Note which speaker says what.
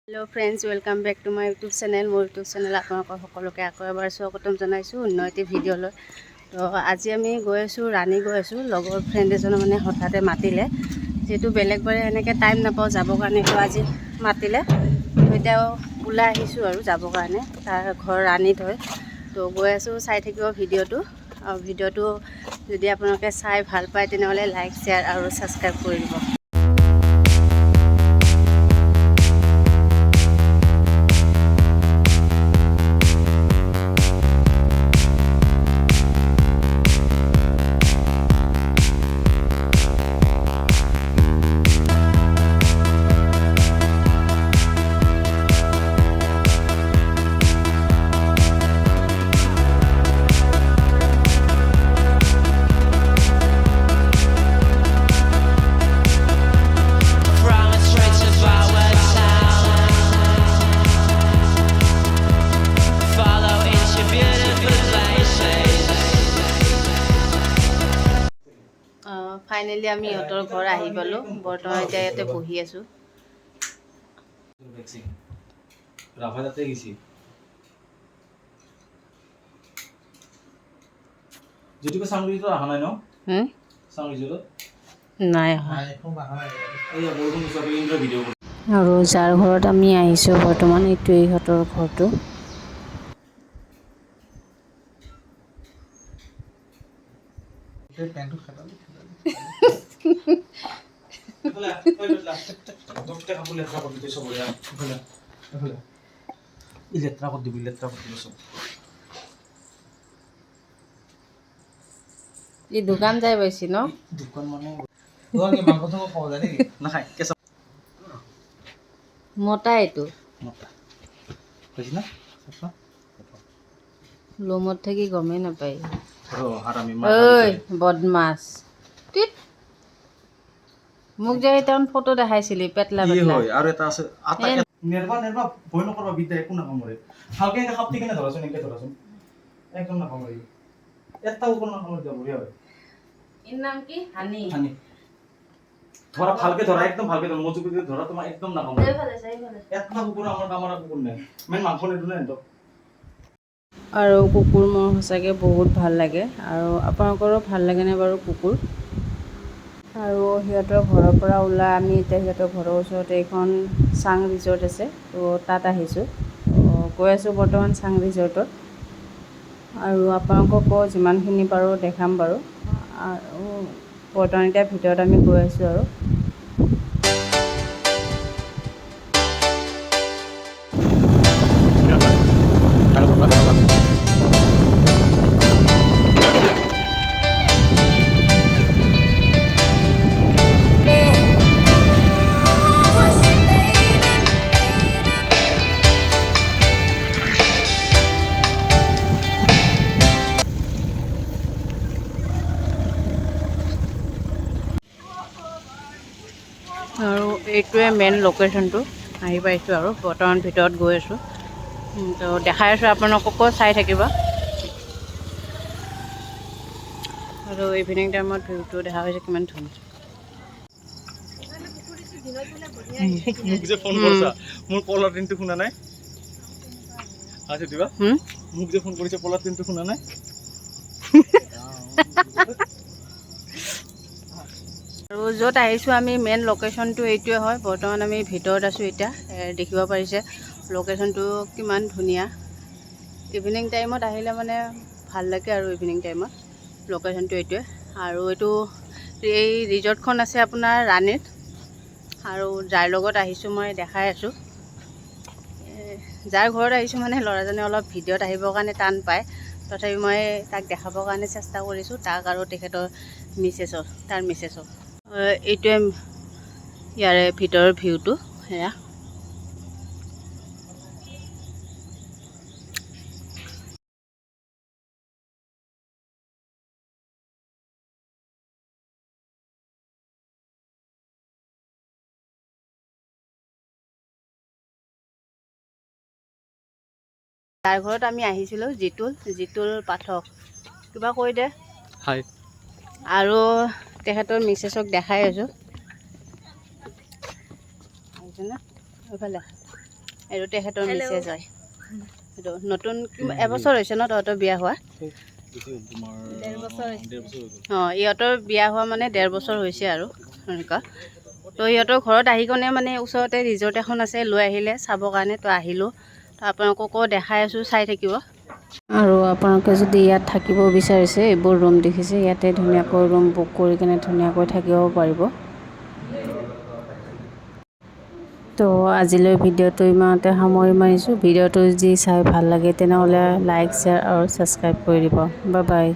Speaker 1: Hello friends, welcome back to my YouTube channel. मोर YouTube channel आपलोक सकलोके आको एबार स्वागतम जानाइছো उन्नति भिडिओ। तो आज आमी गई आसो रानी गई आसो लगर फ्रेंड एजने माने हठाते मातिले जेतु बेलेग बारे एनेके टाइम नापाओ जाबो कारणे तो आज मातिले एटा उला आहिसो आरो जाबो कारणे तार घर रानीत হয়। तो गई आसो चाइ থাকিব भिडिओটো और भिडिओটো যদি আপোনালোকে চাই ভাল পায় তেনেহলে লাইক शेयर और सब्सक्राइब কৰি দিব। फाइनली आमी इहतर घर आहि पालो। बर्तमान इटा याते बहि आसु।
Speaker 2: राभादाते गेছি যেটুকু সাংরিজো আহা নাই ন সাংরিজো
Speaker 1: নাই আহা
Speaker 2: এই বৰগুন হিচাপে ইন্দ্ৰ ভিডিও
Speaker 1: আৰু যাৰ ঘৰত আমি আহিছো বৰ্তমান এইটো ইহতৰ ঘৰটো।
Speaker 2: প্যান্টু খাটালি বলা কই বলা ডক্টর কাপড় লেখা করতে দিছো বলা বলা বলা ই লেত্রা কর দিবি লেত্রা কর দিছো
Speaker 1: এই দোকান যাই পাইছি ন
Speaker 2: দোকান মানে তোমাকে মাংস তো খাওয়া যায় নাকি না খাই কেসা
Speaker 1: মোটা এটো
Speaker 2: মোটা বুঝি না সফা
Speaker 1: লোমত থাকি গমে না পাই
Speaker 2: ও হারামি মা
Speaker 1: ওই বদমাস টিট মুখ যাই টাউন ফটো দেখাইছিলি পেটলা
Speaker 2: ই
Speaker 1: পেটলা
Speaker 2: হয় আর এটা আছে আটা নেরবা ভয় ন করবা বিদ্যা একো না কামরে হালকা একটা খাপতি কেনে ধরাছ নেকে ধরাছ একদম না কামরে এটা উপর না কামরে যাব রে
Speaker 1: এর নাম কি হানি
Speaker 2: হানি ধরা ভালকে ধরা একদম ভালকে ধরা মজবুত করে ধরা তোমার একদম না কামরে
Speaker 1: যাই ভালে
Speaker 2: এটা উপর আমার কামরা কুকুর নাই মেন মাংস নেদু নাই তো
Speaker 1: আৰু কুকুৰ মোৰ সঁচাকৈ বহুত ভাল লাগে আৰু আপোনালোকৰো ভাল লাগেনে বাৰু কুকুৰ। আৰু সিহঁতৰ ঘৰৰ পৰা ওলাই আমি এতিয়া সিহঁতৰ ঘৰৰ ওচৰতে এখন চাং ৰিজৰ্ট আছে, তো তাত আহিছোঁ। গৈ আছোঁ বৰ্তমান চাং ৰিজৰ্টত আৰু আপোনালোককো যিমানখিনি পাৰোঁ দেখাম বাৰু। আৰু বৰ্তমান এতিয়া ভিতৰত আমি গৈ আছোঁ আৰু আৰু এইটোৱে মেইন লোকেশ্যনটো আহি পাইছোঁ আৰু বৰ্তমান ভিতৰত গৈ আছোঁ। তো দেখাই আছোঁ আপোনালোককো চাই থাকিব। আৰু ইভিনিং টাইমত ভিউটো দেখা হৈছে কিমান ধুনীয়া।
Speaker 2: মোক যে ফোন কৰিছা মোৰ পলাৰ দিনটো শুনা নাই আছে দিবা মোক যে ফোন কৰিছে পলাৰ দিনটো শুনা নাই
Speaker 1: আৰু য'ত আহিছোঁ আমি মেইন লোকেশ্যনটো এইটোৱে হয়। বৰ্তমান আমি ভিতৰত আছোঁ এতিয়া দেখিব পাৰিছে লোকেশ্যনটো কিমান ধুনীয়া। ইভিনিং টাইমত আহিলে মানে ভাল লাগে আৰু ইভিনিং টাইমত লোকেশ্যনটো এইটোৱে। আৰু এইটো এই ৰিজৰ্টখন আছে আপোনাৰ ৰাণীত। আৰু যাৰ লগত আহিছোঁ মই দেখাই আছোঁ, যাৰ ঘৰত আহিছোঁ মানে ল'ৰাজনে অলপ ভিডিঅ'ত আহিবৰ কাৰণে টান পায়, তথাপি মই তাক দেখাবৰ কাৰণে চেষ্টা কৰিছোঁ, তাক আৰু তেখেতৰ তাৰ মিছেছক। এইটোৱে ইয়াৰে ভিতৰৰ ভিউটো সেয়া। যাৰ ঘৰত আমি আহিছিলোঁ জিতুল পাঠক, কিবা কৈ দে।
Speaker 2: হাই
Speaker 1: আৰু তেখেতৰ মিছেছক দেখাই আছোঁ। আহিছে না এইফালে এইটো তেখেতৰ মিছেছ হয়। এইটো নতুন এবছৰ হৈছে ন তহঁতৰ বিয়া হোৱা? অঁ, ইহঁতৰ বিয়া হোৱা মানে 1.5 বছৰ হৈছে আৰু এনেকুৱা। তো ইহঁতৰ ঘৰত আহি কিনে মানে ওচৰতে ৰিজৰ্ট এখন আছে, লৈ আহিলে চাবৰ কাৰণে। তো আহিলোঁ, তো আপোনালোককো দেখাই আছোঁ, চাই থাকিব। আৰু আপোনালোকে যদি ইয়াত থাকিব বিচাৰিছে, এইবোৰ ৰুম দেখিছে, ইয়াতে ধুনীয়াকৈ ৰুম বুক কৰি কিনে ধুনীয়াকৈ থাকিব পাৰিব। তো আজিলৈ ভিডিঅ'টো ইমানতে সামৰি মাৰিছোঁ। ভিডিঅ'টো যদি চাই ভাল লাগে তেনেহ'লে লাইক, শ্বেয়াৰ আৰু ছাবস্ক্ৰাইব কৰি দিব। Bye bye.